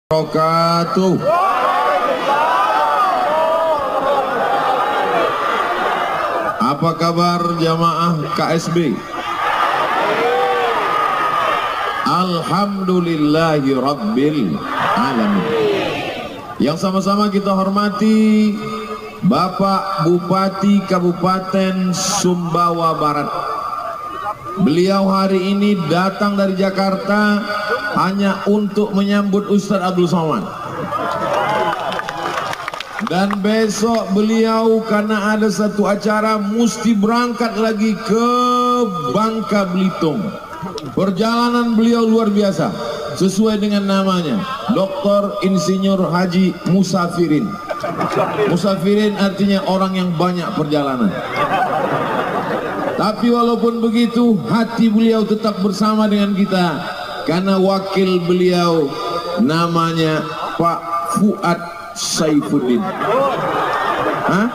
Wabarakatuh. Apa kabar jamaah KSB? Alhamdulillahi Rabbil Alamin. Yang sama-sama kita hormati Bapak Bupati Kabupaten Sumbawa Barat. Beliau hari ini datang dari Jakarta hanya untuk menyambut Ustadz Abdul Somad. Dan besok beliau karena ada satu acara mesti berangkat lagi ke Bangka Belitung. Perjalanan beliau luar biasa, sesuai dengan namanya, Dr. Insinyur Haji Musafirin. Musafirin artinya orang yang banyak perjalanan. Tapi walaupun begitu, hati beliau tetap bersama dengan kita, karena wakil beliau namanya Pak Fuad Saifuddin. Hah?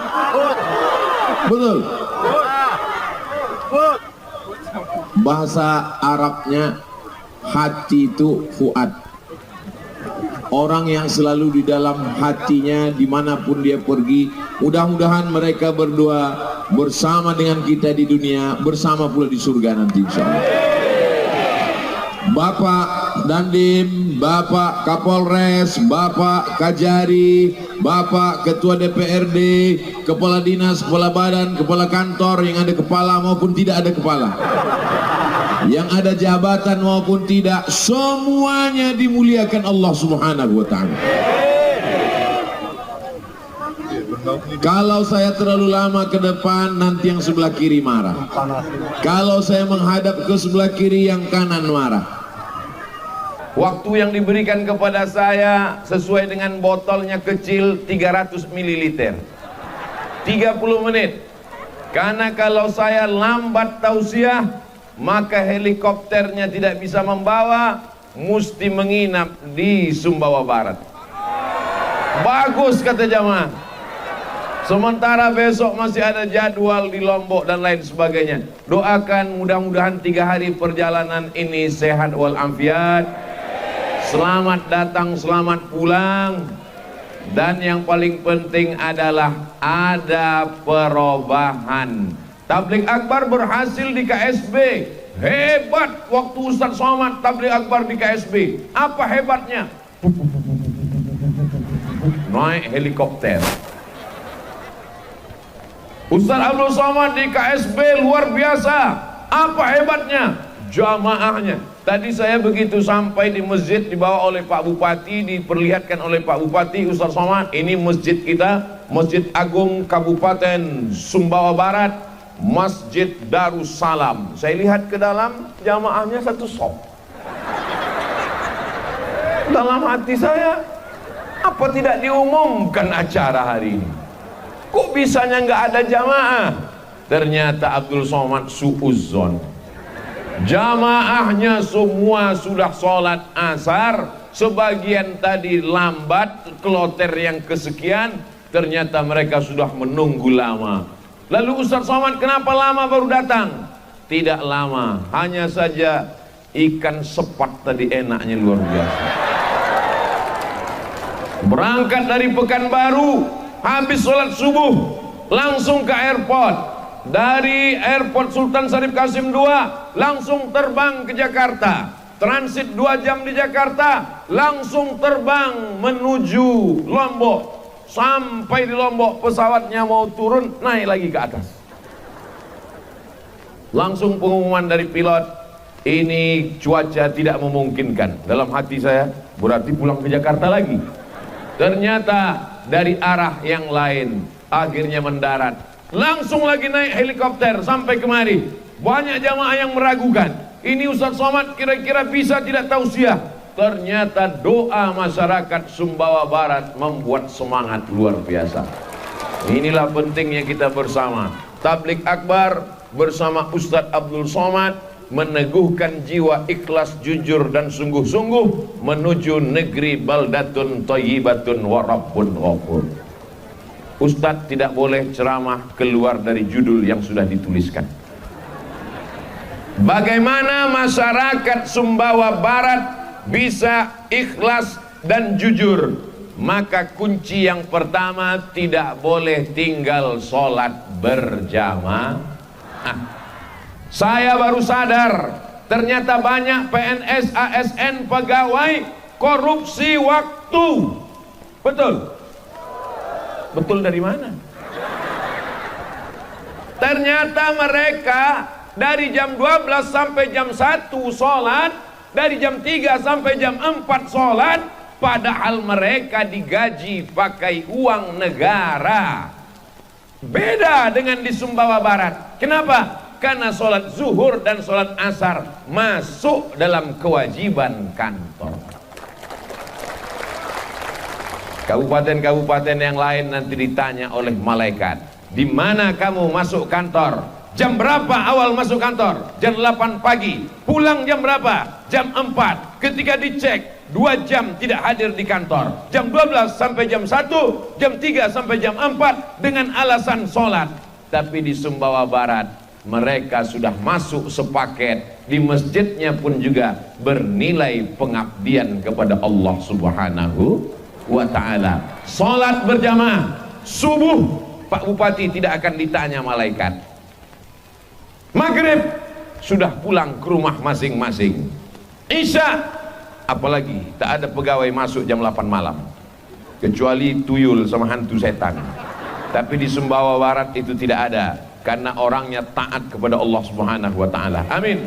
Betul? Bahasa Arabnya hati itu Fuad. Orang yang selalu di dalam hatinya dimanapun dia pergi. Mudah-mudahan mereka berdua bersama dengan kita di dunia, bersama pula di surga nanti insyaallah. Bapak Dandim, Bapak Kapolres, Bapak Kajari, Bapak Ketua DPRD, Kepala Dinas, Kepala Badan, Kepala Kantor yang ada kepala maupun tidak ada kepala, yang ada jabatan maupun tidak, semuanya dimuliakan Allah Subhanahu wa Ta'ala. Kalau saya terlalu lama ke depan, nanti yang sebelah kiri marah. Kalau saya menghadap ke sebelah kiri, yang kanan marah. Waktu yang diberikan kepada saya sesuai dengan botolnya kecil 300 ml 30 menit. Karena kalau saya lambat tausiah, maka helikopternya tidak bisa membawa, mesti menginap di Sumbawa Barat. Bagus kata jamaah. Sementara besok masih ada jadwal di Lombok dan lain sebagainya. Doakan mudah-mudahan 3 hari perjalanan ini sehat walafiat, selamat datang, selamat pulang. Dan yang paling penting adalah ada perubahan. Tabligh akbar berhasil di KSB. Hebat waktu Ustadz Somad tabligh akbar di KSB. Apa hebatnya? Naik helikopter. Ustadz Abdul Somad di KSB luar biasa. Apa hebatnya? Jamaahnya. Tadi saya begitu sampai di masjid, dibawa oleh Pak Bupati, diperlihatkan oleh Pak Bupati, Ustadz Somad, ini masjid kita, Masjid Agung Kabupaten Sumbawa Barat, Masjid Darussalam. Saya lihat ke dalam, jamaahnya satu sop. Dalam hati saya, apa tidak diumumkan acara hari ini? Kok bisanya nggak ada jamaah? Ternyata Abdul Somad suudzon. Jamaahnya semua sudah sholat asar, sebagian tadi lambat, kloter yang kesekian, ternyata mereka sudah menunggu lama. Lalu Ustadz Somad kenapa lama baru datang? Tidak lama, hanya saja ikan sepat tadi enaknya luar biasa. Berangkat dari Pekanbaru, habis sholat subuh langsung ke airport. Dari airport Sultan Syarif Qasim II langsung terbang ke Jakarta, transit 2 jam di Jakarta, langsung terbang menuju Lombok. Sampai di Lombok pesawatnya mau turun, naik lagi ke atas. Langsung pengumuman dari pilot, ini cuaca tidak memungkinkan. Dalam hati saya, berarti pulang ke Jakarta lagi. Ternyata dari arah yang lain, akhirnya mendarat. Langsung lagi naik helikopter sampai kemari. Banyak jamaah yang meragukan, ini Ustaz Somad kira-kira bisa tidak tausiah. Ternyata doa masyarakat Sumbawa Barat membuat semangat luar biasa. Inilah pentingnya kita bersama. Tablik Akbar bersama Ustadz Abdul Somad meneguhkan jiwa ikhlas, jujur dan sungguh-sungguh menuju negeri baldatun thayyibatun wa rabbun ghafur. Ustadz tidak boleh ceramah keluar dari judul yang sudah dituliskan. Bagaimana masyarakat Sumbawa Barat bisa ikhlas dan jujur? Maka kunci yang pertama, tidak boleh tinggal sholat berjamaah. Saya baru sadar ternyata banyak PNS, ASN, pegawai korupsi waktu. Betul? Betul dari mana? Ternyata mereka dari jam 12 sampai jam 1 sholat, dari jam 3 sampai jam 4 sholat, padahal mereka digaji pakai uang negara. Beda dengan di Sumbawa Barat. Kenapa? Karena sholat zuhur dan sholat asar masuk dalam kewajiban kantor. Kabupaten-kabupaten yang lain nanti ditanya oleh malaikat, di mana kamu masuk kantor? Jam berapa awal masuk kantor? Jam 8 pagi. Pulang jam berapa? Jam 4. Ketika dicek, 2 jam tidak hadir di kantor. Jam 12 sampai jam 1, jam 3 sampai jam 4 dengan alasan sholat. Tapi di Sumbawa Barat mereka sudah masuk sepaket, di masjidnya pun juga bernilai pengabdian kepada Allah Subhanahu wa ta'ala. Sholat berjamaah subuh, Pak Bupati tidak akan ditanya malaikat. Maghrib sudah pulang ke rumah masing-masing. Isya apalagi tak ada pegawai masuk jam 8 malam kecuali tuyul sama hantu setan. Tapi di Sumbawa Barat itu tidak ada, karena orangnya taat kepada Allah Subhanahu wa ta'ala. Amin.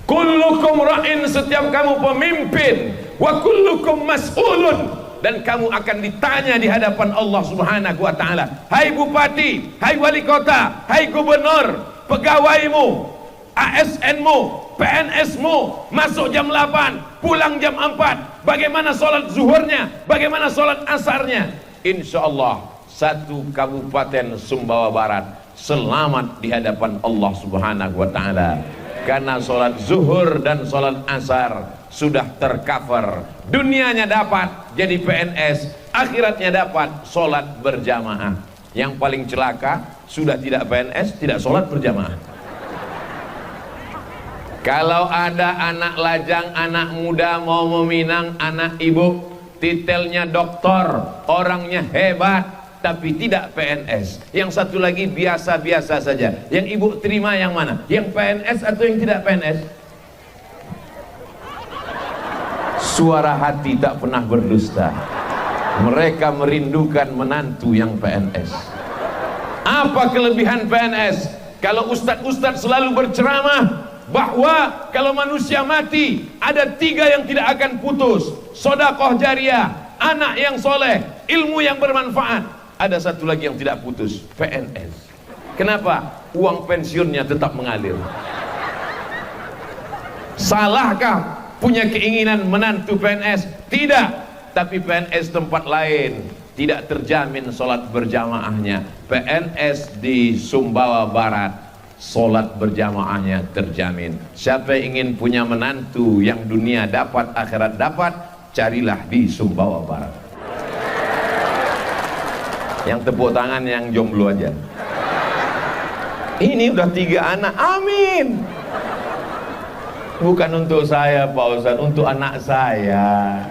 Kullukum ra'in, setiap kamu pemimpin, wa kullukum mas'ulun, dan kamu akan ditanya di hadapan Allah Subhanahu wa ta'ala. Hai bupati, hai wali kota, hai gubernur, pegawaimu, ASN-mu, PNS-mu, masuk jam 8, pulang jam 4. Bagaimana sholat zuhurnya? Bagaimana sholat asarnya? Insya Allah satu kabupaten Sumbawa Barat selamat di hadapan Allah Subhanahu wa ta'ala, karena sholat zuhur dan sholat asar sudah tercover. Dunianya dapat jadi PNS, akhiratnya dapat sholat berjamaah. Yang paling celaka sudah tidak PNS, tidak sholat berjamaah. Kalau ada anak lajang, anak muda mau meminang anak ibu, titelnya doktor, orangnya hebat, tapi tidak PNS. Yang satu lagi biasa-biasa saja. Yang ibu terima yang mana? Yang PNS atau yang tidak PNS? Suara hati tak pernah berdusta. Mereka merindukan menantu yang PNS. Apa kelebihan PNS? Kalau ustadz-ustadz selalu berceramah bahwa kalau manusia mati ada 3 yang tidak akan putus: sedekah jariah, anak yang soleh, ilmu yang bermanfaat. Ada satu lagi yang tidak putus, PNS. Kenapa? Uang pensiunnya tetap mengalir. Salahkah punya keinginan menantu PNS? Tidak. Tapi PNS tempat lain tidak terjamin sholat berjamaahnya. PNS di Sumbawa Barat sholat berjamaahnya terjamin. Siapa yang ingin punya menantu yang dunia dapat, akhirat dapat, carilah di Sumbawa Barat. Yang tepuk tangan yang jomblo aja. Ini udah 3 anak, amin. Bukan untuk saya Pak Ustadz, untuk anak saya.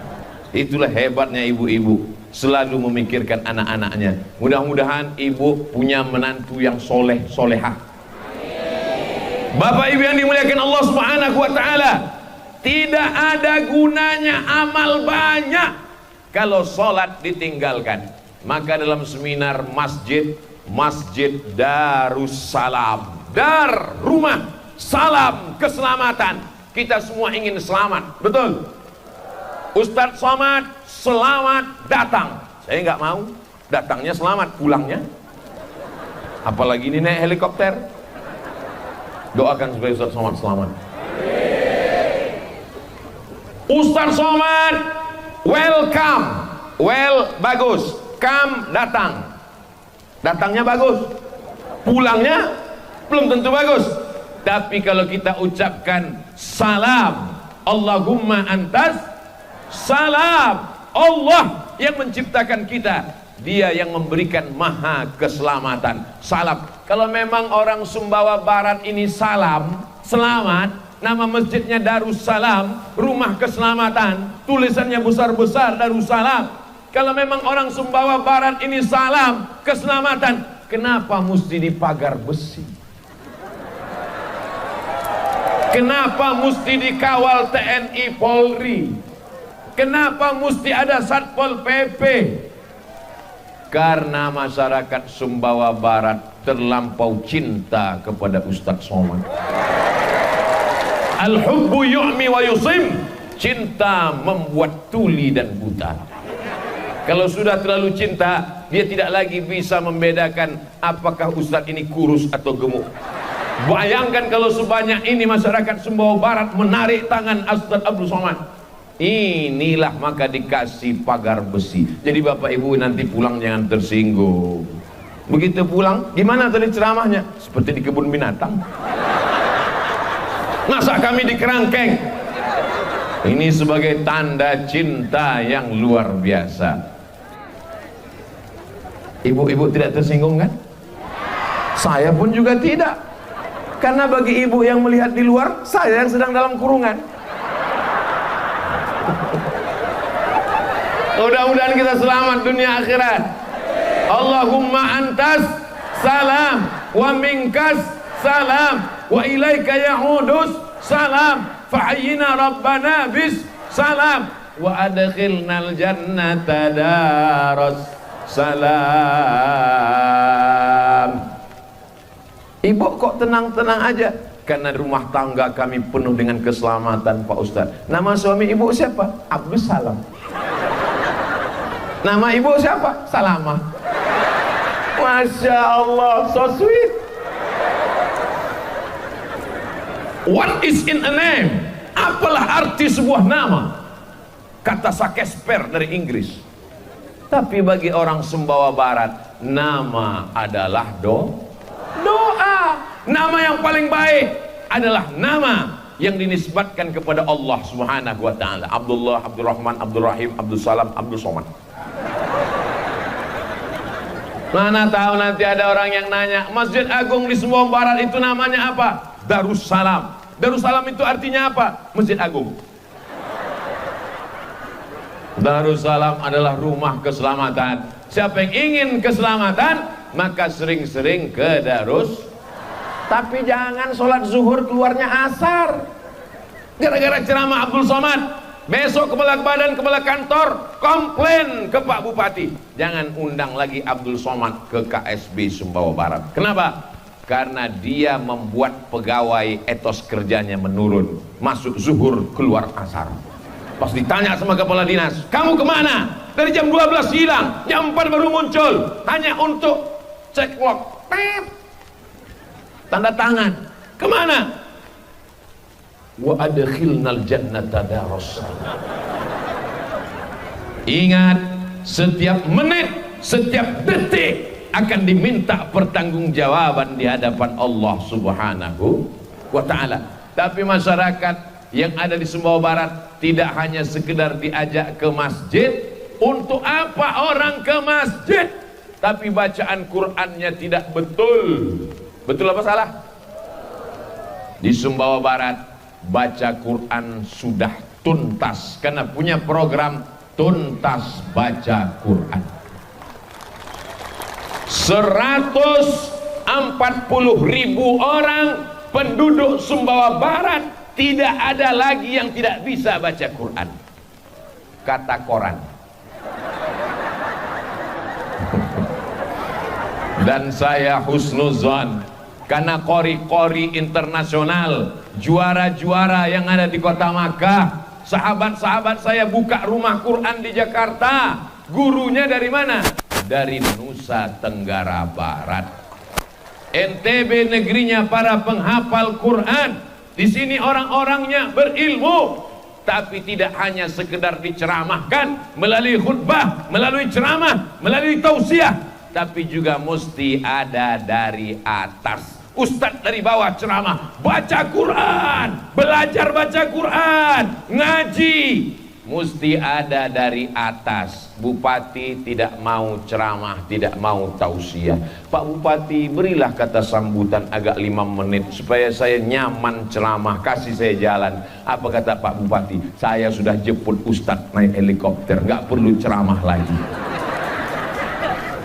Itulah hebatnya ibu-ibu, selalu memikirkan anak-anaknya. Mudah-mudahan ibu punya menantu yang soleh, solehah. Bapak ibu yang dimuliakan Allah Subhanahu wa ta'ala, tidak ada gunanya amal banyak kalau sholat ditinggalkan. Maka dalam seminar Masjid Darussalam, dar rumah, salam keselamatan, kita semua ingin selamat, betul? Ustadz Somad selamat datang, saya nggak mau datangnya selamat, pulangnya apalagi ini naik helikopter. Doakan supaya Ustaz Somad selamat. Ustaz Somad, welcome. Well, bagus. Come, datang. Datangnya bagus. Pulangnya belum tentu bagus. Tapi kalau kita ucapkan salam, Allahumma antas salam, Allah yang menciptakan kita, Dia yang memberikan maha keselamatan. Salam. Kalau memang orang Sumbawa Barat ini salam, selamat, nama masjidnya Darussalam, rumah keselamatan, tulisannya besar-besar Darussalam. Kalau memang orang Sumbawa Barat ini salam, keselamatan, kenapa mesti dipagar besi? Kenapa mesti dikawal TNI Polri? Kenapa mesti ada Satpol PP? Karena masyarakat Sumbawa Barat terlampau cinta kepada Ustaz Somad. Al-hubbu yu'mi wa yusim. Cinta membuat tuli dan buta. Kalau sudah terlalu cinta, dia tidak lagi bisa membedakan apakah Ustaz ini kurus atau gemuk. Bayangkan kalau sebanyak ini masyarakat Sumbawa Barat menarik tangan Ustaz Abdul Somad. Inilah maka dikasih pagar besi. Jadi Bapak Ibu nanti pulang jangan tersinggung. Begitu pulang, gimana tadi ceramahnya? Seperti di kebun binatang. Masa kami di kerangkeng? Ini sebagai tanda cinta yang luar biasa. Ibu-ibu tidak tersinggung kan? Saya pun juga tidak. Karena bagi ibu yang melihat di luar, saya yang sedang dalam kurungan. Mudah-mudahan kita selamat dunia akhirat. Allahumma antas salam wa minkas salam wa ilaika ya'udus salam fahayyina rabbana bis salam wa adkhilnal jannata daras salam. Ibu kok tenang-tenang aja? Karena rumah tangga kami penuh dengan keselamatan Pak Ustaz. Nama suami ibu siapa? Abdus Salam. Nama ibu siapa? Salamah. Masya Allah, so sweet. What is in a name? Apalah arti sebuah nama? Kata Shakespeare dari Inggris. Tapi bagi orang Sumbawa Barat, nama adalah doa. Nama yang paling baik adalah nama yang dinisbatkan kepada Allah Subhanahu wa taala. Abdullah, Abdurrahman, Abdurrahim, Abdul Salam, Abdul Somad. Mana tahu nanti ada orang yang nanya, Masjid Agung di Sumbawa Barat itu namanya apa? Darussalam. Darussalam itu artinya apa? Masjid Agung. Darussalam adalah rumah keselamatan. Siapa yang ingin keselamatan, maka sering-sering ke Darus. Tapi jangan sholat zuhur keluarnya asar. Gara-gara ceramah Abdul Somad. Besok kepala badan, kepala kantor komplain ke Pak Bupati, jangan undang lagi Abdul Somad ke KSB Sumbawa Barat. Kenapa? Karena dia membuat pegawai etos kerjanya menurun. Masuk zuhur, keluar asar. Pas ditanya sama kepala dinas, kamu kemana? Dari jam 12 hilang, jam 4 baru muncul, hanya untuk cek log. Tanda tangan. Kemana? Wa adkhilnal jannata daras. Ingat, setiap menit, setiap detik akan diminta pertanggungjawaban di hadapan Allah Subhanahu wa taala. Tapi masyarakat yang ada di Sumbawa Barat tidak hanya sekedar diajak ke masjid. Untuk apa orang ke masjid? Tapi bacaan Qur'annya tidak betul. Betul apa salah? Di Sumbawa Barat baca Quran sudah tuntas karena punya program tuntas baca Quran. 140.000 orang penduduk Sumbawa Barat tidak ada lagi yang tidak bisa baca Quran. Kata koran. Dan saya husnuzon karena kori-kori internasional, juara-juara yang ada di kota Makkah, sahabat-sahabat saya buka rumah Quran di Jakarta. Gurunya dari mana? Dari Nusa Tenggara Barat. NTB negerinya para penghafal Quran. Di sini orang-orangnya berilmu, tapi tidak hanya sekedar diceramahkan melalui khutbah, melalui ceramah, melalui tausiah, tapi juga mesti ada dari atas. Ustadz dari bawah ceramah, baca Quran, belajar baca Quran, ngaji, mesti ada dari atas. Bupati tidak mau ceramah, tidak mau tausiah. Pak Bupati, berilah kata sambutan agak 5 menit supaya saya nyaman ceramah, kasih saya jalan. Apa kata Pak Bupati? Saya sudah jemput Ustadz naik helikopter, nggak perlu ceramah lagi.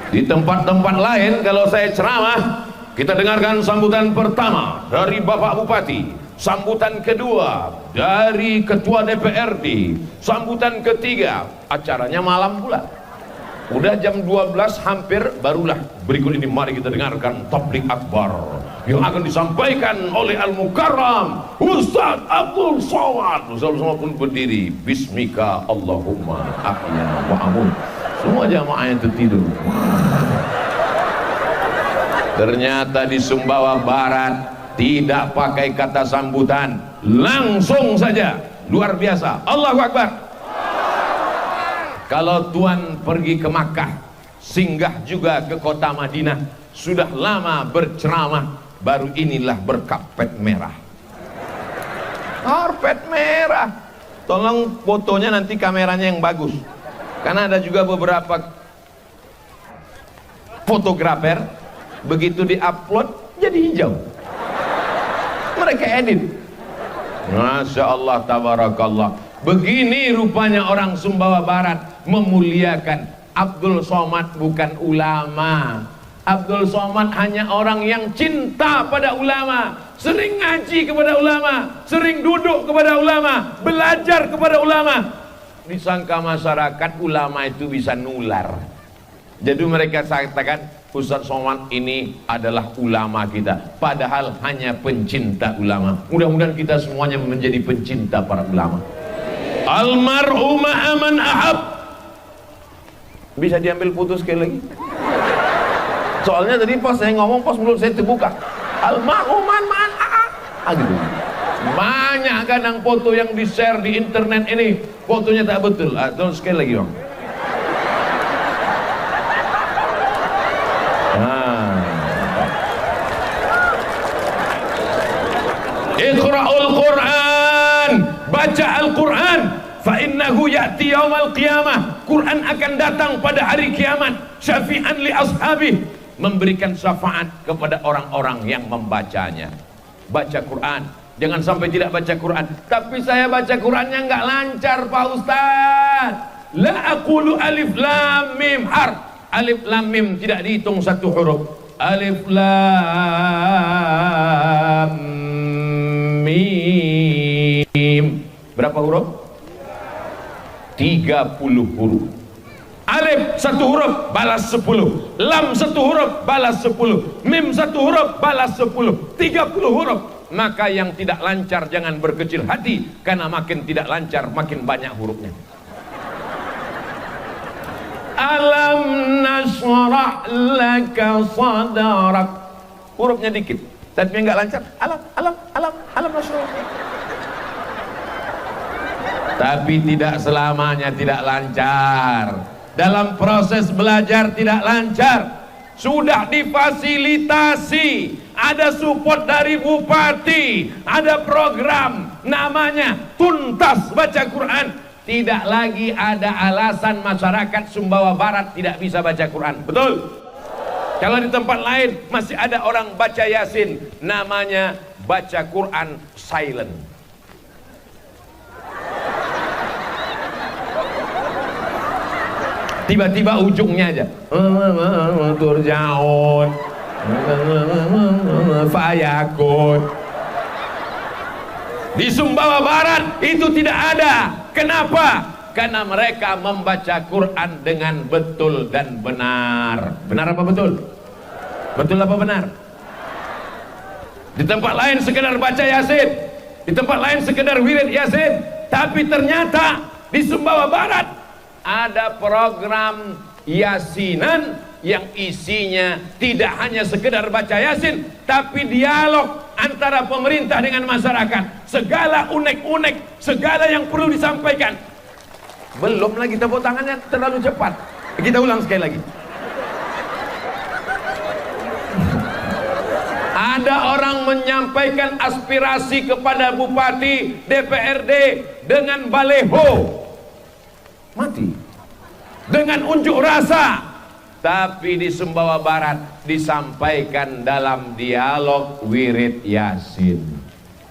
Di tempat-tempat lain kalau saya ceramah, kita dengarkan sambutan pertama dari Bapak Bupati, sambutan kedua dari Ketua DPRD, sambutan ketiga, acaranya malam pula. Udah jam 12 hampir, barulah berikut ini mari kita dengarkan tabligh akbar yang akan disampaikan oleh Al-Mukarram Ustaz Abdul Somad. Ustaz semua pun berdiri. Bismika Allahumma ahya wa amun. Semua jamaah yang tertidur. Ternyata di Sumbawa Barat tidak pakai kata sambutan, langsung saja, luar biasa. Allahu Akbar. Kalau Tuan pergi ke Makkah, singgah juga ke kota Madinah, sudah lama berceramah, baru inilah berkarpet merah. Karpet merah. Tolong fotonya nanti kameranya yang bagus, karena ada juga beberapa fotografer begitu di-upload jadi hijau. Mereka edit. Masya Allah, tabarakallah. Begini rupanya orang Sumbawa Barat memuliakan. Abdul Somad bukan ulama. Abdul Somad hanya orang yang cinta pada ulama, sering ngaji kepada ulama, sering duduk kepada ulama, belajar kepada ulama. Disangka masyarakat ulama itu bisa nular. Jadi mereka katakan Ustaz Somad ini adalah ulama kita, padahal hanya pencinta ulama. Mudah-mudahan kita semuanya menjadi pencinta para ulama. Almar'u ma'aman ahab. Bisa diambil putus sekali lagi? Soalnya tadi pas saya ngomong, pas mulut saya terbuka. Almar'u ma'aman ahab. Gitu. Banyak kadang foto yang di-share di internet ini, fotonya tak betul. Terus sekali lagi bang. Iqra'ul Quran, baca Al-Quran, fa innahu ya'ti yaumal qiyamah. Quran akan datang pada hari kiamat, syafi'an li ashabih, memberikan syafaat kepada orang-orang yang membacanya. Baca Quran, jangan sampai tidak baca Quran. Tapi saya baca Qurannya nggak lancar Pak Ustaz. La aqulu alif lam mim harf. Alif lam mim tidak dihitung satu huruf. Alif lam mim. Berapa huruf? 30 huruf. Alif satu huruf balas 10, lam satu huruf balas 10, mim satu huruf balas 10, 30 huruf. Maka yang tidak lancar jangan berkecil hati, karena makin tidak lancar makin banyak hurufnya. Alam nashrah laka sadrak, hurufnya dikit tapi enggak lancar. Alam nashrah. Tapi tidak selamanya tidak lancar. Dalam proses belajar tidak lancar, sudah difasilitasi, ada support dari bupati, ada program namanya Tuntas Baca Quran. Tidak lagi ada alasan masyarakat Sumbawa Barat tidak bisa baca Quran. Betul? Kalau di tempat lain masih ada orang baca Yasin, namanya baca Quran silent. Tiba-tiba ujungnya aja turjaun fayakun. Di Sumbawa Barat itu tidak ada. Kenapa? Karena mereka membaca Quran dengan betul dan benar. Benar apa betul? Betul apa benar? Di tempat lain sekedar baca Yasin, di tempat lain sekedar wirid Yasin. Tapi ternyata di Sumbawa Barat ada program Yasinan yang isinya tidak hanya sekedar baca Yasin, tapi dialog antara pemerintah dengan masyarakat. Segala unek-unek, segala yang perlu disampaikan. Belum lagi tepuk tangannya terlalu cepat. Kita ulang sekali lagi. Ada orang menyampaikan aspirasi kepada bupati, DPRD dengan baleho. Mati. Dengan unjuk rasa. Tapi di Sumbawa Barat disampaikan dalam dialog wirid Yasin.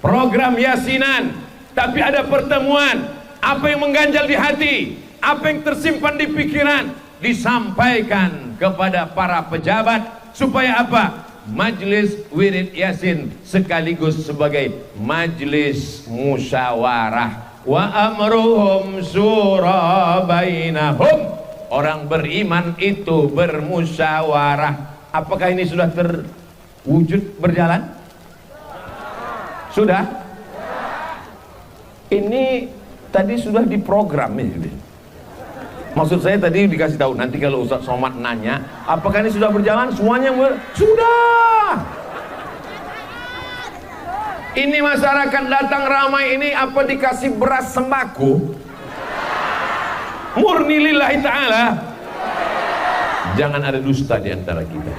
Program Yasinan, tapi ada pertemuan. Apa yang mengganjal di hati, apa yang tersimpan di pikiran, disampaikan kepada para pejabat. Supaya apa? Majelis wirid Yasin sekaligus sebagai majelis musyawarah. Wa amruhum syura bainahum. Orang beriman itu bermusyawarah. Apakah ini sudah terwujud berjalan? Sudah? Ini tadi sudah diprogram ini. Maksud saya tadi dikasih tahu, nanti kalau Ustaz Somad nanya, apakah ini sudah berjalan? Semuanya sudah. Ini masyarakat datang ramai ini apa dikasih beras sembako? Murni lillahi ta'ala. Jangan ada dusta di antara kita.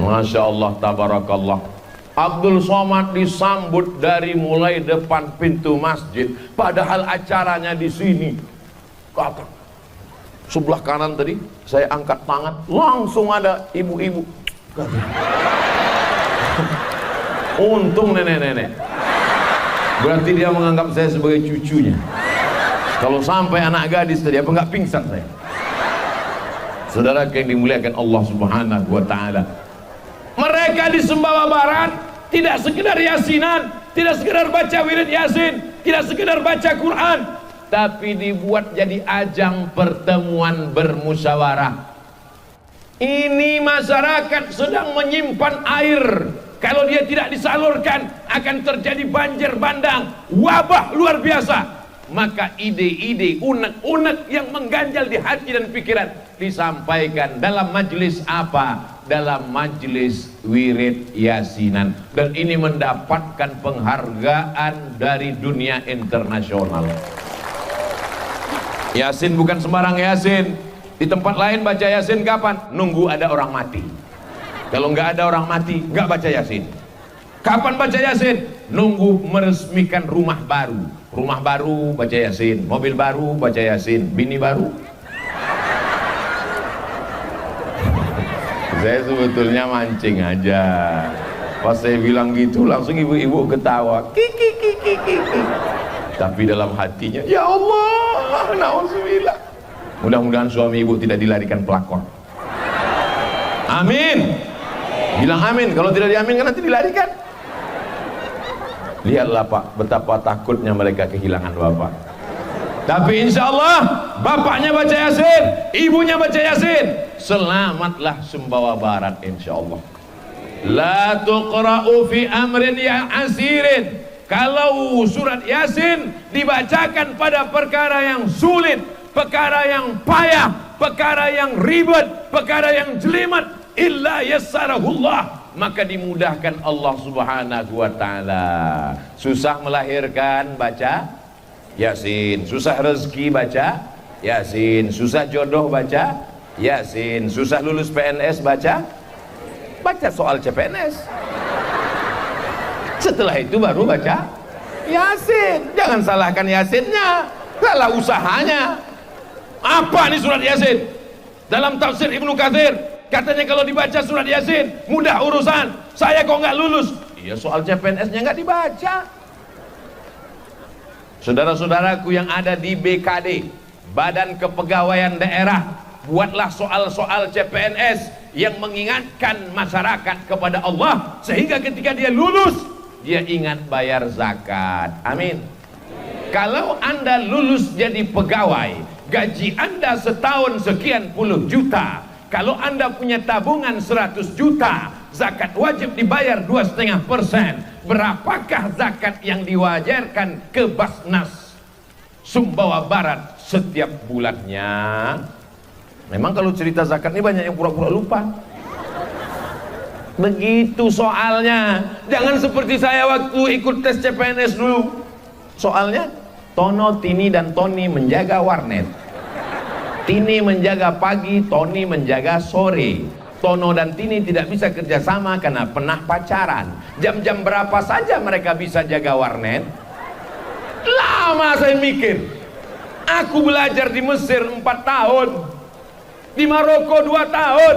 Masya Allah, tabarakallah. Abdul Somad disambut dari mulai depan pintu masjid, padahal acaranya di sini. Kata sebelah kanan tadi, saya angkat tangan, langsung ada ibu-ibu. Untung nenek-nenek. Berarti dia menganggap saya sebagai cucunya. Kalau sampai anak gadis tadi, apa nggak pingsan saya? Saudara yang dimuliakan Allah Subhanahu wa Ta'ala, mereka di Sumbawa Barat tidak sekedar yasinan, tidak sekedar baca wirid Yasin, tidak sekedar baca Quran, tapi dibuat jadi ajang pertemuan bermusyawarah. Ini masyarakat sedang menyimpan air. Kalau dia tidak disalurkan, akan terjadi banjir bandang, wabah luar biasa. Maka ide-ide unek-unek yang mengganjal di hati dan pikiran disampaikan dalam majelis apa? Dalam majelis wirid Yasinan. Dan ini mendapatkan penghargaan dari dunia internasional. Yasin bukan sembarang Yasin. Di tempat lain baca Yasin kapan? Nunggu ada orang mati. Kalau nggak ada orang mati, nggak baca Yasin. Kapan baca Yasin? Nunggu meresmikan rumah baru. Rumah baru baca Yasin, mobil baru baca Yasin, bini baru. Saya sebetulnya mancing aja. Pas saya bilang gitu langsung ibu-ibu ketawa. Kiki kiki kiki. Tapi dalam hatinya, ya Allah, na'udzubillah. Mudah-mudahan suami ibu tidak dilarikan pelakor. Amin. Bilang amin. Kalau tidak diaminkan nanti dilarikan. Lihatlah Pak, betapa takutnya mereka kehilangan bapak. Tapi insya Allah bapaknya baca Yasin, ibunya baca Yasin, selamatlah Sumbawa Barat insya Allah. La tuqra'u fi amrin yang asirin. Kalau surat Yasin dibacakan pada perkara yang sulit, perkara yang payah, perkara yang ribet, perkara yang jelimet, illa yassarahullah, maka dimudahkan Allah Subhanahu wa Ta'ala. Susah melahirkan, baca Yasin. Susah rezeki, baca Yasin. Susah jodoh, baca Yasin. Susah lulus PNS, baca soal CPNS. Setelah itu baru baca Yasin. Jangan salahkan Yasinnya, salah usahanya. Apa nih surat Yasin? Dalam tafsir Ibnu Katsir katanya kalau dibaca surat Yasin mudah urusan. Saya kok nggak lulus? Iya, soal CPNS-nya nggak dibaca. Saudara-saudaraku yang ada di BKD, Badan Kepegawaian Daerah, buatlah soal-soal CPNS yang mengingatkan masyarakat kepada Allah, sehingga ketika dia lulus dia ingat bayar zakat. Amin. Kalau Anda lulus jadi pegawai, gaji Anda setahun sekian puluh juta. Kalau Anda punya tabungan 100 juta, zakat wajib dibayar 2,5%. Berapakah zakat yang diwajarkan ke Basnas Sumbawa Barat setiap bulannya? Memang kalau cerita zakat ini banyak yang pura-pura lupa. Begitu soalnya. Jangan seperti saya waktu ikut tes CPNS dulu. Soalnya Tono, Tini, dan Tony menjaga warnet. Tini menjaga pagi, Tony menjaga sore. Tono dan Tini tidak bisa kerjasama karena pernah pacaran. Jam-jam berapa saja mereka bisa jaga warnet? Lama saya mikir. Aku belajar di Mesir 4 tahun, di Maroko 2 tahun,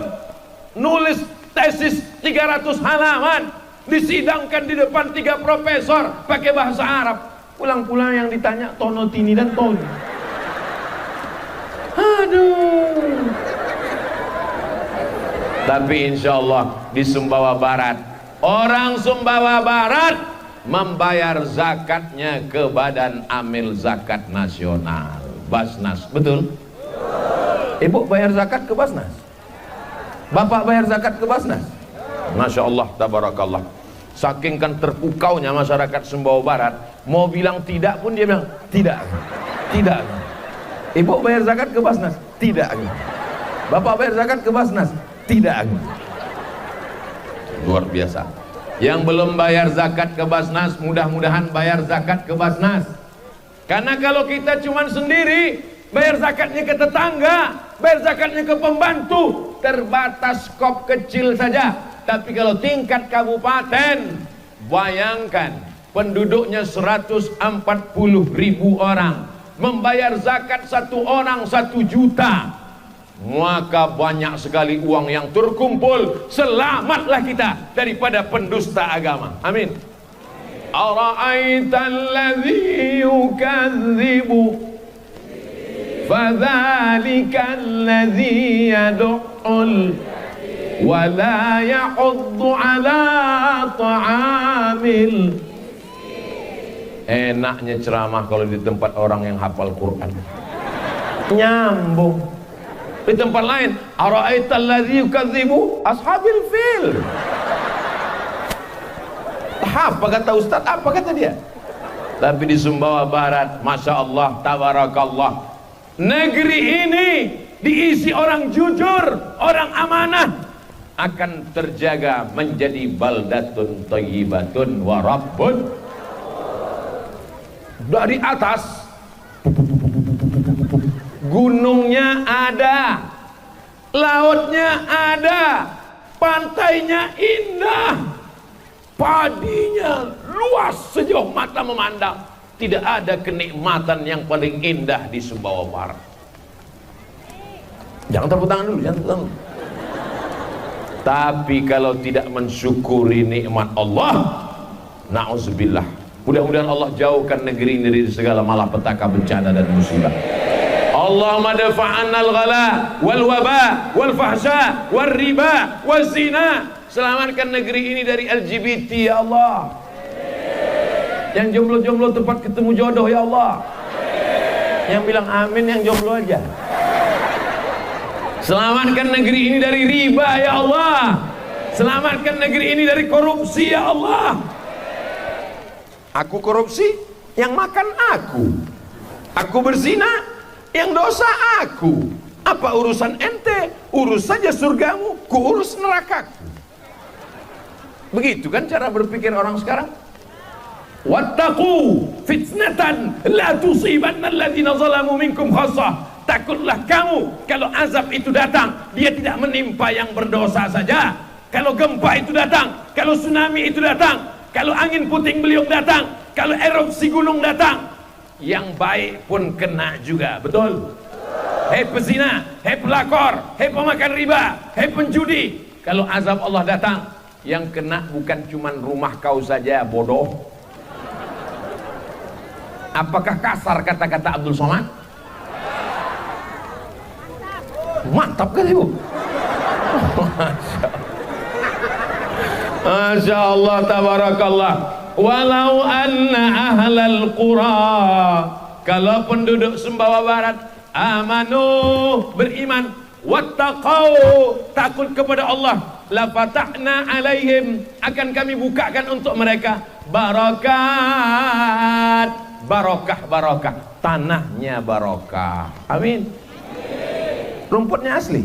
nulis tesis 300 halaman, disidangkan di depan 3 profesor pakai bahasa Arab. Pulang-pulang yang ditanya Tono, Tini, dan Tony. Aduh. Tapi insya Allah di Sumbawa Barat, orang Sumbawa Barat membayar zakatnya ke Badan Amil Zakat Nasional, Basnas. Betul? Ibu bayar zakat ke Basnas? Bapak bayar zakat ke Basnas? Masya Allah, tabarakallah. Saking kan terpukaunya masyarakat Sumbawa Barat, mau bilang tidak pun dia bilang tidak. Tidak. Ibu bayar zakat ke Basnas? Tidak. Bapak bayar zakat ke Basnas? Tidak. Luar biasa. Yang belum bayar zakat ke Basnas, mudah-mudahan bayar zakat ke Basnas. Karena kalau kita cuma sendiri, bayar zakatnya ke tetangga, bayar zakatnya ke pembantu, terbatas skop kecil saja. Tapi kalau tingkat kabupaten, bayangkan penduduknya 140.000 orang, membayar zakat 1 orang 1 juta, maka banyak sekali uang yang terkumpul. Selamatlah kita daripada pendusta agama. Amin. Ara'aital ladzi yukadzibu fadzalikal ladzi yad'ul wa la yahuddu ala ta'amil. Enaknya ceramah kalau di tempat orang yang hafal Quran. Nyambung. Di tempat lain, ara'aital ladzi yukadzibu ashabil fil. Apa kata Ustaz? Apa kata dia? Tapi di Sumbawa Barat, Masya Allah, tabarakallah, negeri ini diisi orang jujur, orang amanah, akan terjaga menjadi baldatun thayyibatun wa rabbun. Dari atas gunungnya ada, lautnya ada, pantainya indah, padinya luas sejauh mata memandang. Tidak ada kenikmatan yang paling indah di Sumbawa Barat. Jangan tepuk tangan dulu, jangan tepuk tangan dulu. Tapi kalau tidak mensyukuri nikmat Allah, na'udzubillah, mudah-mudahan Allah jauhkan negeri ini dari segala malapetaka, bencana, dan musibah. Allahumma dafa'annal ghala wal waba wal fahsya wal riba wal zina. Selamatkan negeri ini dari LGBT ya Allah. Yang jomblo-jomblo tempat ketemu jodoh ya Allah. Yang bilang amin yang jomblo aja. Selamatkan negeri ini dari riba ya Allah. Selamatkan negeri ini dari korupsi ya Allah. Aku korupsi, yang makan aku. Aku berzina, yang dosa aku. Apa urusan ente? Urus saja surgamu, ku urus nerakaku. Begitu kan cara berpikir orang sekarang. Wattaqu fitnatan la tusibanna alladziina zalamu minkum khassah. Takutlah kamu kalau azab itu datang, dia tidak menimpa yang berdosa saja. Kalau gempa itu datang, kalau tsunami itu datang, kalau angin puting beliung datang, kalau erupsi gunung datang, yang baik pun kena juga. Betul? Hei pezina, hei pelakor, hei pemakan riba, hei penjudi, kalau azab Allah datang, yang kena bukan cuma rumah kau saja, bodoh. Apakah kasar kata-kata Abdul Somad? Mantap kan ibu? Masya Allah, tabarakallah. Walau anna ahlal qura, kalau penduduk Sumbawa Barat amanu, beriman, wattaqau, takut kepada Allah, la fatahna alaihim, akan kami bukakan untuk mereka barakat, barokah, tanahnya barokah. Amin. rumputnya asli.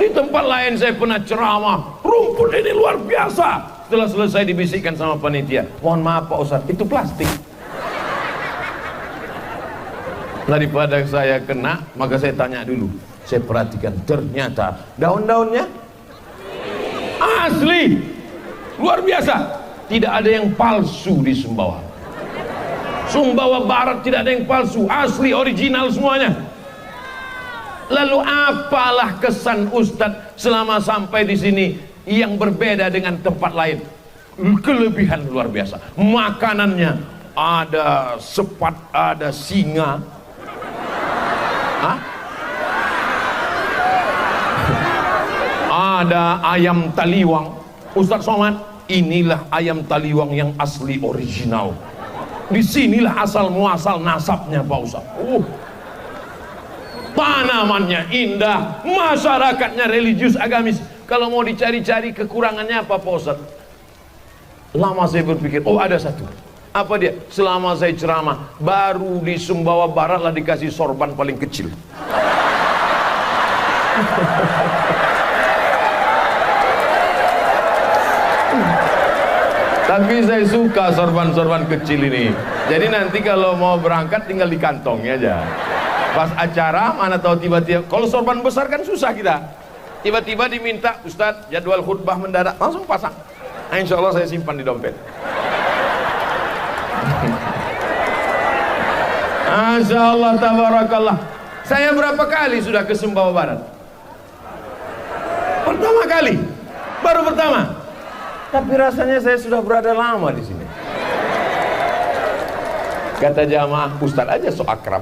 Di tempat lain saya pernah ceramah, rumput ini luar biasa. Setelah selesai dibisikkan sama panitia, mohon maaf Pak Ustadz, itu plastik. Daripada saya kena, maka saya tanya dulu. Saya perhatikan, ternyata daun-daunnya asli, luar biasa. Tidak ada yang palsu di Sumbawa. Sumbawa Barat tidak ada yang palsu, asli, original semuanya. Lalu apalah kesan Ustadz selama sampai di sini yang berbeda dengan tempat lain? Kelebihan luar biasa. Makanannya ada sepat, ada singa. Hah? Ada ayam taliwang. Ustadz Somad, inilah ayam taliwang yang asli original. Disinilah asal muasal nasabnya Pak Ustadz. Tanamannya indah, masyarakatnya religius agamis. Kalau mau dicari-cari kekurangannya apa Pak Ustadz? Lama saya berpikir, oh ada satu. Apa dia? Selama saya ceramah, baru di Sumbawa Barat lah dikasih sorban paling kecil. Tapi saya suka sorban-sorban kecil ini. Jadi nanti kalau mau berangkat tinggal di kantongnya aja. Pas acara mana tahu tiba-tiba, kalau sorban besar kan susah kita. Tiba-tiba diminta, Ustadz jadwal khutbah mendadak, langsung pasang. Nah, insya Allah saya simpan di dompet. Masya Allah, tabarakallah. Saya berapa kali sudah ke Sumbawa Barat? Pertama kali, baru pertama. Tapi rasanya saya sudah berada lama di sini. Kata jamaah, Ustadz aja so akrab.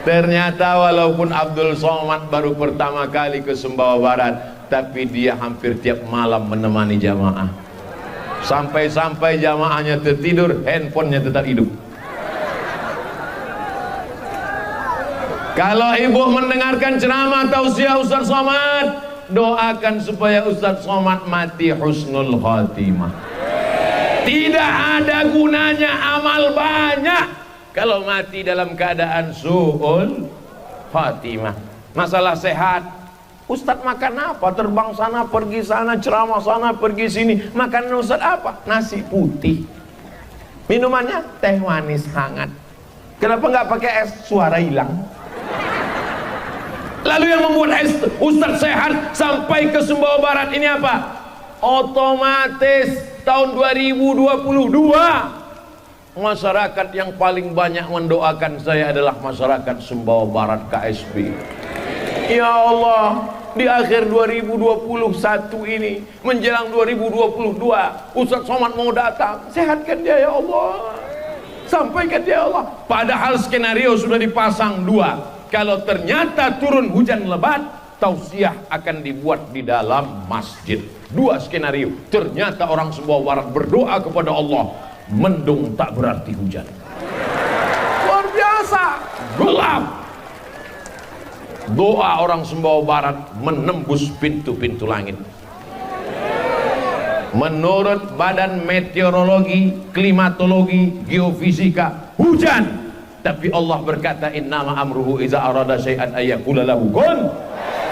Ternyata walaupun Abdul Somad baru pertama kali ke Sumbawa Barat, tapi dia hampir tiap malam menemani jamaah. Sampai-sampai jamaahnya tertidur, handphonenya tetap hidup. Kalau ibu mendengarkan ceramah tausiah Ustadz Somad, doakan supaya Ustadz Somad mati husnul khatimah. Tidak ada gunanya amal banyak kalau mati dalam keadaan su'ul khatimah. Masalah sehat, Ustadz makan apa? Terbang sana, pergi sana, ceramah sana, pergi sini. Makan Ustadz apa? Nasi putih. Minumannya teh manis hangat. Kenapa nggak pakai es? Suara hilang. Lalu yang membuat Ustadz sehat sampai ke Sumbawa Barat ini apa? Otomatis tahun 2022 masyarakat yang paling banyak mendoakan saya adalah masyarakat Sumbawa Barat KSB. Ya Allah, di akhir 2021 ini menjelang 2022, Ustadz Somad mau datang, sehatkan dia ya Allah, sampaikan dia ya Allah. Padahal skenario sudah dipasang dua. Kalau ternyata turun hujan lebat, tausiah akan dibuat di dalam masjid. Dua skenario. Ternyata orang Sumbawa Barat berdoa kepada Allah, mendung tak berarti hujan. Luar biasa, gelap. Doa orang Sumbawa Barat menembus pintu-pintu langit. Menurut Badan Meteorologi, Klimatologi, Geofisika, hujan. Tapi Allah berkata, innama amruhu iza arada syai'an ayyakula lahu kun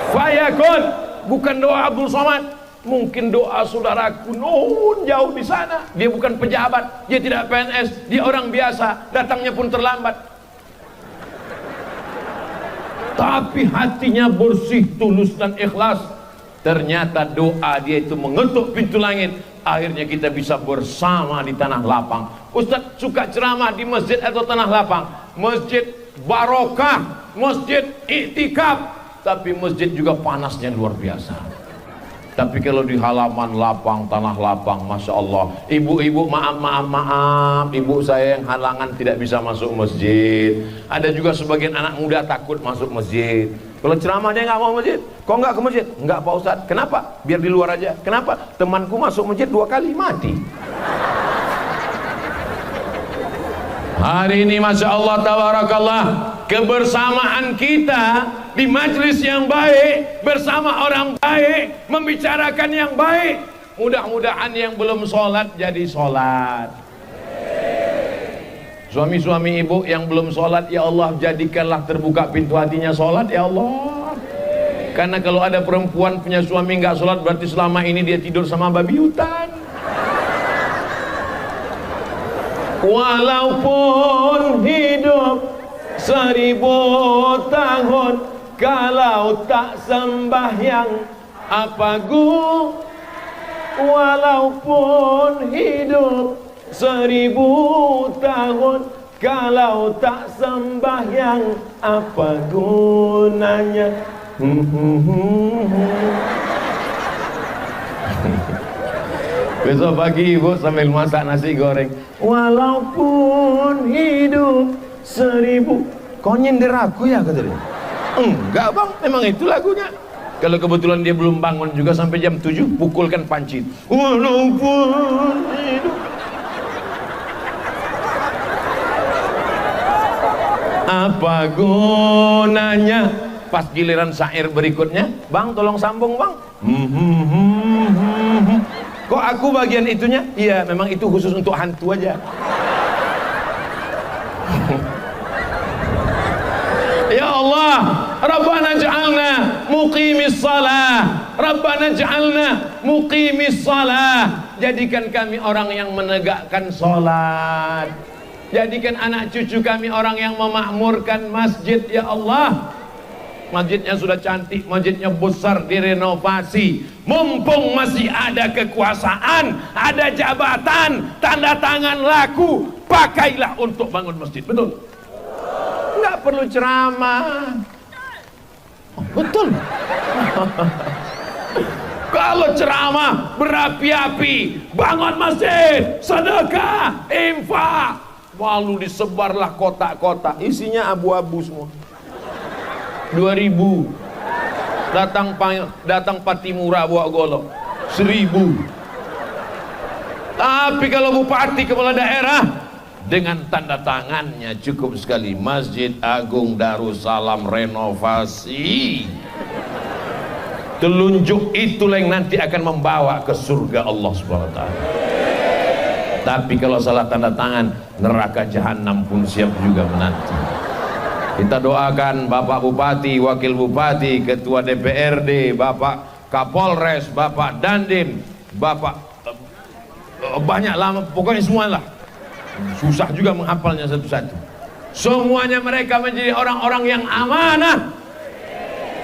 fayakun. Bukan doa Abdul Somad, mungkin doa saudaraku Nun jauh di sana. Dia bukan pejabat, dia tidak PNS, dia orang biasa, datangnya pun terlambat. Tapi hatinya bersih, tulus dan ikhlas. Ternyata doa dia itu mengetuk pintu langit. Akhirnya kita bisa bersama di tanah lapang. Ustadz suka ceramah di masjid atau tanah lapang? Masjid barokah, masjid iktikaf. Tapi masjid juga panasnya luar biasa. Tapi kalau di halaman lapang, tanah lapang, Masya Allah. Ibu-ibu maaf, ibu saya yang halangan tidak bisa masuk masjid. Ada juga sebagian anak muda takut masuk masjid. Kalau ceramah dia nggak mau masjid. Kok nggak ke masjid? Nggak Pak Ustadz. Kenapa? Biar di luar aja. Kenapa? Temanku masuk masjid 2 kali mati. Hari ini Masya Allah tabarakallah, kebersamaan kita di majlis yang baik, bersama orang baik, membicarakan yang baik. Mudah-mudahan yang belum sholat jadi sholat. Suami-suami ibu yang belum sholat, ya Allah jadikanlah terbuka pintu hatinya sholat ya Allah. Karena kalau ada perempuan punya suami nggak sholat, berarti selama ini dia tidur sama babi hutan. Walaupun hidup 1000 tahun, kalau tak sembahyang apa guna? Walaupun hidup 1000 tahun, kalau tak sembahyang apa gunanya? Besok pagi ibu sambil masak nasi goreng. Walaupun hidup 1000. Kau nyindir aku ya, kata dia. Enggak bang, memang itu lagunya. Kalau kebetulan dia belum bangun juga sampai jam 7, pukulkan panci. Walaupun hidup. Apa gunanya? Pas giliran syair berikutnya, bang tolong sambung bang. Kok aku bagian itunya? Iya, memang itu khusus untuk hantu aja. Ya Allah, Rabbana ja'alna muqimis salah, Rabbana ja'alna muqimis salah. Jadikan kami orang yang menegakkan salat. Jadikan anak cucu kami orang yang memakmurkan masjid ya Allah. Masjidnya sudah cantik, masjidnya besar, direnovasi. Mumpung masih ada kekuasaan, ada jabatan, tanda tangan laku, pakailah untuk bangun masjid. Betul? Nggak perlu ceramah. Oh, betul. Kalau ceramah berapi-api, bangun masjid, sedekah, infak, lalu disebarlah kotak-kotak, isinya abu-abu semua. 2000 datang Patimura bawa golok 1000. Tapi kalau bupati kepala daerah dengan tanda tangannya cukup sekali, Masjid Agung Darussalam renovasi. Telunjuk itulah yang nanti akan membawa ke surga Allah Subhanahu wa taala. Tapi kalau salah tanda tangan, neraka jahanam pun siap juga menanti. Kita doakan Bapak Bupati, Wakil Bupati, Ketua DPRD, Bapak Kapolres, Bapak Dandim, Bapak banyak lama, pokoknya semualah. Susah juga menghafalnya satu-satu. Semuanya mereka menjadi orang-orang yang amanah.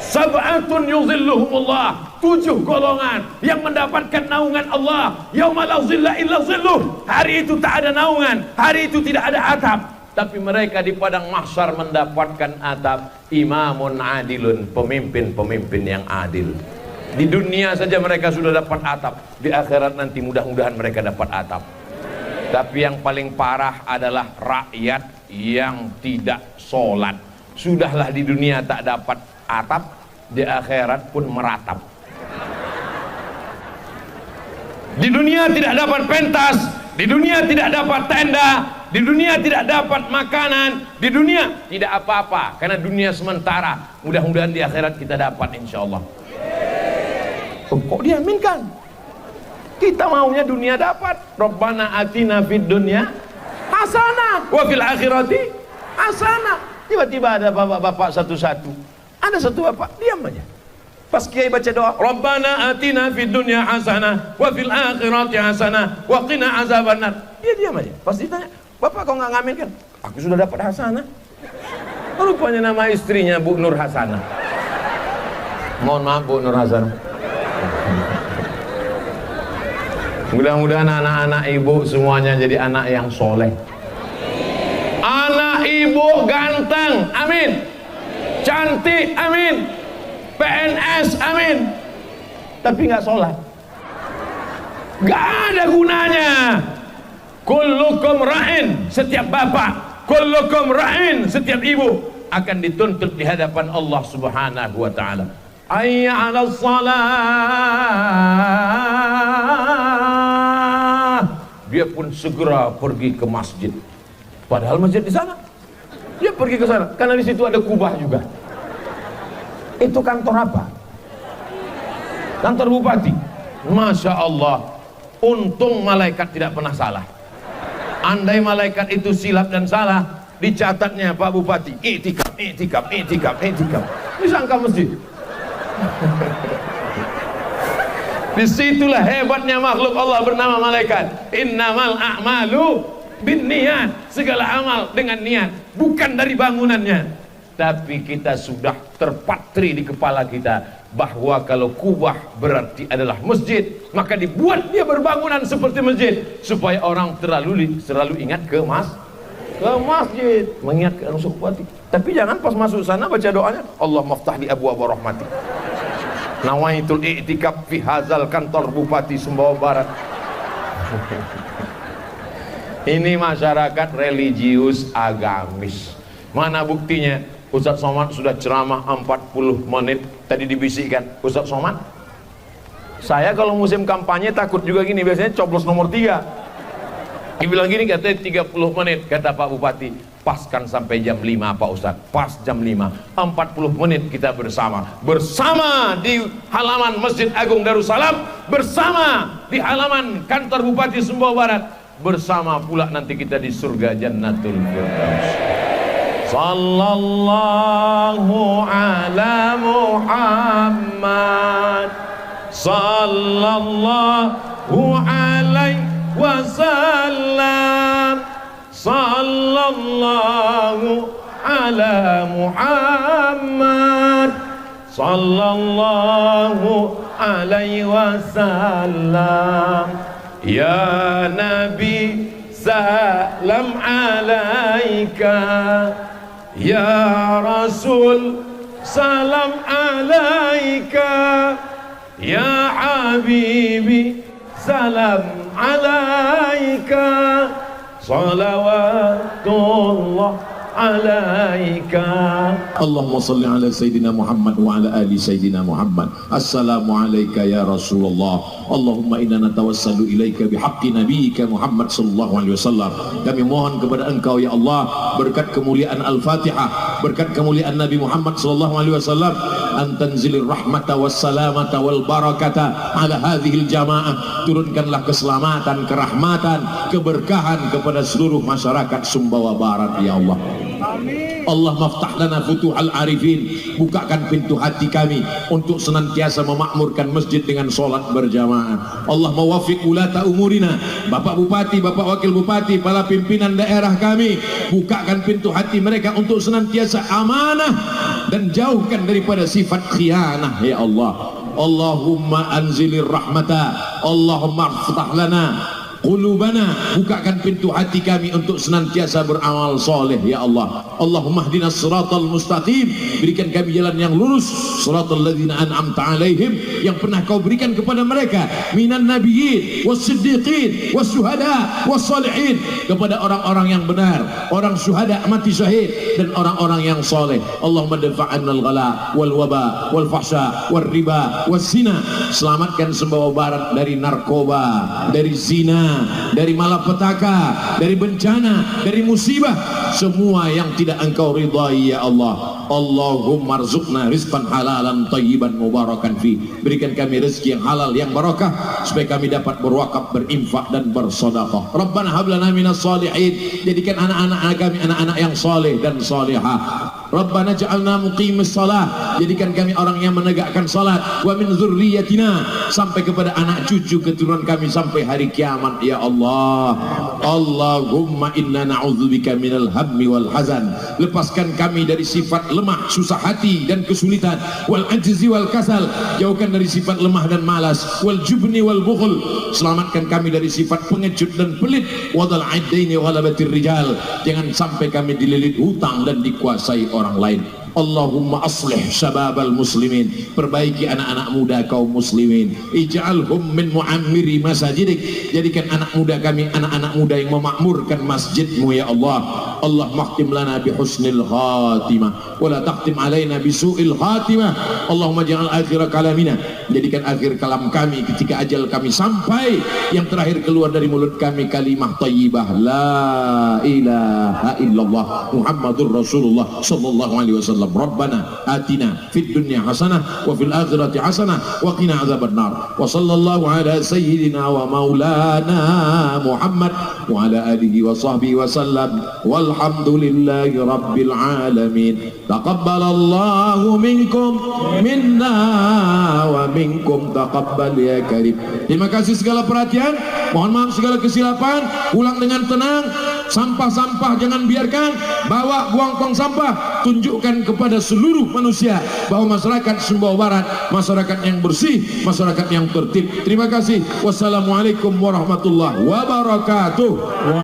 Sab'atun yuzilluhumullah, 7 golongan yang mendapatkan naungan Allah. Yauma la zilla illa zilluh. Hari itu tak ada naungan, hari itu tidak ada atap. Tapi mereka di padang mahsyar mendapatkan atap. Imamun adilun, pemimpin-pemimpin yang adil. Di dunia saja mereka sudah dapat atap, di akhirat nanti mudah-mudahan mereka dapat atap. Tapi yang paling parah adalah rakyat yang tidak sholat. Sudahlah di dunia tak dapat atap, di akhirat pun meratap. Di dunia tidak dapat pentas, di dunia tidak dapat tenda, di dunia tidak dapat makanan, di dunia tidak apa-apa, karena dunia sementara. Mudah-mudahan di akhirat kita dapat insyaallah. Kok diaminkan? Kita maunya dunia dapat. Rabbana atina fid dunya hasanah wa fil akhirati hasanah. Tiba-tiba ada bapak-bapak satu-satu. Ada satu bapak diam aja. Pas kiai baca doa, Rabbana atina fid dunya hasanah wa fil akhirati hasanah wa qina azabannar. Dia diam aja. Pas ditanya, Bapak kok nggak ngaminkan? Aku sudah dapat hasanah. Rupanya nama istrinya Bu Nur Hasanah. Mohon maaf Bu Nur Hasanah. Mudah-mudahan anak-anak ibu semuanya jadi anak yang soleh. Anak ibu ganteng, amin. Cantik, amin. PNS, amin. Tapi nggak sholat, nggak ada gunanya. Kullukum ra'in, setiap bapak, kullukum ra'in, setiap ibu akan dituntut di hadapan Allah Subhanahu wa taala. Hayya 'alas shalah. Dia pun segera pergi ke masjid. Padahal masjid di sana. Dia pergi ke sana karena di situ ada kubah juga. Itu kantor apa? Kantor bupati. Masya Allah. Untung malaikat tidak pernah salah. Andai malaikat itu silap dan salah, dicatatnya Pak Bupati, i'tikaf, i'tikaf, i'tikaf, i'tikaf. Disangka masjid. Disitulah hebatnya makhluk Allah bernama malaikat. Innamal a'malu binniyat. Segala amal dengan niat, bukan dari bangunannya. Tapi kita sudah terpatri di kepala kita bahwa kalau Kubah berarti adalah masjid, maka dibuat dia berbangunan seperti masjid supaya orang selalu ingat ke masjid, mengingat ke Rasul Bupati. Tapi jangan pas masuk sana baca doanya, Allah maftah di abu rahmati. Nawaitul i'tikaf fi hazal kantor Bupati Sumbawa Barat. Ini masyarakat religius agamis. Mana buktinya? Ustadz Somad sudah ceramah 40 menit. Tadi dibisikkan, Ustadz Somad, saya kalau musim kampanye takut juga gini, biasanya coblos nomor 3. Dibilang gini, katanya 30 menit, kata Pak Bupati. Paskan sampai jam 5 Pak Ustadz, pas jam 5, 40 menit kita bersama di halaman Masjid Agung Darussalam, bersama di halaman kantor Bupati Sumbawa Barat, bersama pula nanti kita di surga Jannatul Firdaus. Sallallahu ala Muhammad, sallallahu alaihi wasallam, sallallahu ala Muhammad, sallallahu alaihi wasallam. Ya Nabi salam alaika, ya Rasul salam alaika, ya Habibi salam alaika, salawatullah alaika. Allahumma salli ala Sayyidina Muhammad wa ala ali Sayyidina Muhammad. Assalamu alayka ya Rasulullah. Allahumma inna natawassalu ilaika bihaqqi nabiyyika Muhammad sallallahu alaihi wasallam. Kami mohon kepada Engkau ya Allah, berkat kemuliaan Al-Fatihah, berkat kemuliaan Nabi Muhammad sallallahu alaihi wasallam, an tanzilir rahmata was salamata wal barakata ala hadhil jamaah. Turunkanlah keselamatan, kerahmatan, keberkahan kepada seluruh masyarakat Sumbawa Barat ya Allah. Allah maftah lana futuhal arifin, bukakan pintu hati kami untuk senantiasa memakmurkan masjid dengan solat berjamaah. Allah mawafiq ulata umurina, Bapak Bupati, Bapak Wakil Bupati, para pimpinan daerah kami, bukakan pintu hati mereka untuk senantiasa amanah dan jauhkan daripada sifat khianah ya Allah. Allahumma anzilir rahmata, Allahumma aftah lana qulubana, bukakan pintu hati kami untuk senantiasa beramal soleh ya Allah. Allahumma hdinas siratal mustaqim, berikan kami jalan yang lurus, siratal ladzina an'amta alaihim, yang pernah kau berikan kepada mereka, minan nabiyyin was-siddiqin was-syuhada was-salihin, kepada orang-orang yang benar, orang syuhada mati syahid, dan orang-orang yang soleh. Allahumma dafa'anna al-ghala wal waba wal fahsya wal riba was zina, selamatkan Sumbawa Barat dari narkoba, dari zina, dari malapetaka, dari bencana, dari musibah, semua yang tidak Engkau ridhai ya Allah. Allahumma rzuqna rizqan halalan tayyiban mubarakan fi, berikan kami rezeki yang halal yang barakah supaya kami dapat berwakaf, berinfak dan bersedekah. Rabbana hab lana minas shalihin, jadikan anak-anak kami anak-anak yang saleh dan salihah. Rabbana ja'alna muqimis shalah, jadikan kami orang yang menegakkan salat, wa min dzurriyyatina, sampai kepada anak cucu keturunan kami sampai hari kiamat ya Allah. Allahumma inna na'udzubika minal hammi wal hazan, lepaskan kami dari sifat lemah, susah hati dan kesulitan, wal ajzi wal kasal, jauhkan dari sifat lemah dan malas, wal jubni wal bukhl, selamatkan kami dari sifat pengecut dan pelit, wadal addaini walabatir rijal, jangan sampai kami dililit hutang dan dikuasai orang lain. Allahumma aslih syababal muslimin, perbaiki anak-anak muda kaum muslimin, ij'alhum min mu'ammiri masajidik, jadikan anak muda kami anak-anak muda yang memakmurkan masjidmu ya Allah. Allah mahtim lana bi husnil khatimah wa la taqtim alaina bi su'il khatimah. Allahumma ja'al akhir kalamina Jadikan akhir kalam kami ketika ajal kami sampai, yang terakhir keluar dari mulut kami kalimah thayyibah la ilaha illallah Muhammadur Rasulullah sallallahu alaihi wasallam. Rabbana atina fid dunya hasanah wa fil akhirati hasanah wa qina adzabannar. Wa sallallahu ala sayyidina wa maulana Muhammad wa ala alihi wa sahbihi wa sallam. Walhamdulillahi rabbil alamin. Taqabbalallahu minkum minna wa minkum taqabbal ya karim. Terima kasih segala perhatian, mohon maaf segala kesilapan. Pulang dengan tenang. Sampah-sampah jangan biarkan, bawa buang tong sampah. Tunjukkan kepada seluruh manusia bahwa masyarakat Sumbawa Barat masyarakat yang bersih, masyarakat yang tertib. Terima kasih. Wassalamualaikum warahmatullahi wabarakatuh.